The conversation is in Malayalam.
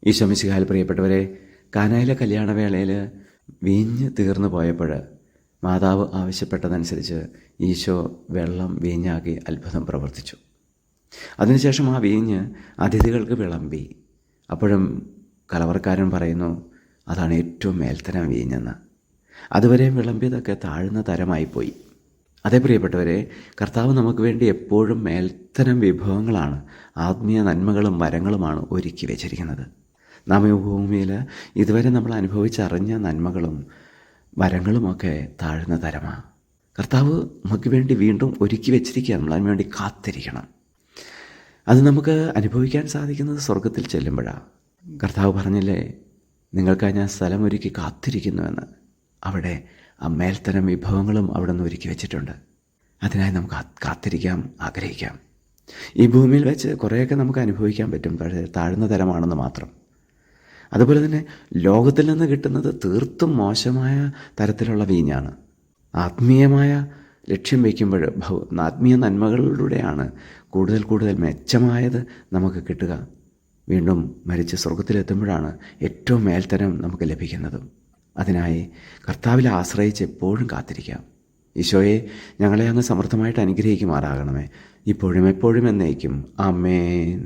ഈശോ മിശിഹായിൽ പ്രിയപ്പെട്ടവരെ, കാനായിലെ കല്യാണവേളയിൽ വീഞ്ഞ് തീർന്നു പോയപ്പോൾ മാതാവ് ആവശ്യപ്പെട്ടതനുസരിച്ച് ഈശോ വെള്ളം വീഞ്ഞാക്കി അത്ഭുതം പ്രവർത്തിച്ചു. അതിനുശേഷം ആ വീഞ്ഞ് അതിഥികൾക്ക് വിളമ്പി. അപ്പോഴും കലവറക്കാരൻ പറയുന്നു, അതാണ് ഏറ്റവും മേൽത്തരം വീഞ്ഞെന്ന്. അതുവരെ വിളമ്പിയതൊക്കെ താഴ്ന്ന തരമായിപ്പോയി. അതേ പ്രിയപ്പെട്ടവരെ, കർത്താവ് നമുക്ക് വേണ്ടി എപ്പോഴും മേൽത്തരം വിഭവങ്ങളാണ്, ആത്മീയ നന്മകളും വരങ്ങളുമാണ് ഒരുക്കി വെച്ചിരിക്കുന്നത്. നാം ഈ ഭൂമിയിൽ ഇതുവരെ നമ്മൾ അനുഭവിച്ചറിഞ്ഞ നന്മകളും വരങ്ങളുമൊക്കെ താഴ്ന്ന തരമാണ്. കർത്താവ് നമുക്ക് വേണ്ടി വീണ്ടും ഒരുക്കി വെച്ചിരിക്കുക. നമ്മൾ അതിന് വേണ്ടി കാത്തിരിക്കണം. അത് നമുക്ക് അനുഭവിക്കാൻ സാധിക്കുന്നത് സ്വർഗത്തിൽ ചെല്ലുമ്പോഴാണ്. കർത്താവ് പറഞ്ഞില്ലേ, നിങ്ങൾക്കായി ഞാൻ സ്ഥലം ഒരുക്കി കാത്തിരിക്കുന്നുവെന്ന്. അവിടെ ആ മേൽത്തരം വിഭവങ്ങളും അവിടെ നിന്ന് ഒരുക്കി വെച്ചിട്ടുണ്ട്. അതിനായി നമുക്ക് കാത്തിരിക്കാം, ആഗ്രഹിക്കാം. ഈ ഭൂമിയിൽ വെച്ച് കുറേയൊക്കെ നമുക്ക് അനുഭവിക്കാൻ പറ്റും, പക്ഷേ താഴ്ന്ന തരമാണെന്ന് മാത്രം. അതുപോലെ തന്നെ ലോകത്തിൽ നിന്ന് കിട്ടുന്നത് തീർത്തും മോശമായ തരത്തിലുള്ള വീഞ്ഞാണ്. ആത്മീയമായ ലക്ഷ്യം വയ്ക്കുമ്പോൾ ആത്മീയ നന്മകളിലൂടെയാണ് കൂടുതൽ കൂടുതൽ മെച്ചമായത് നമുക്ക് കിട്ടുക. വീണ്ടും മരിച്ച് സ്വർഗത്തിലെത്തുമ്പോഴാണ് ഏറ്റവും മേൽത്തരം നമുക്ക് ലഭിക്കുന്നതും. അതിനായി കർത്താവിൽ ആശ്രയിച്ച് എപ്പോഴും കാത്തിരിക്കാം. ഈശോയെ, ഞങ്ങളെ അങ്ങ് സമൃദ്ധമായിട്ട് അനുഗ്രഹിക്കുമാറാകണമേ, ഇപ്പോഴും എപ്പോഴും എന്നേക്കും. ആമേൻ.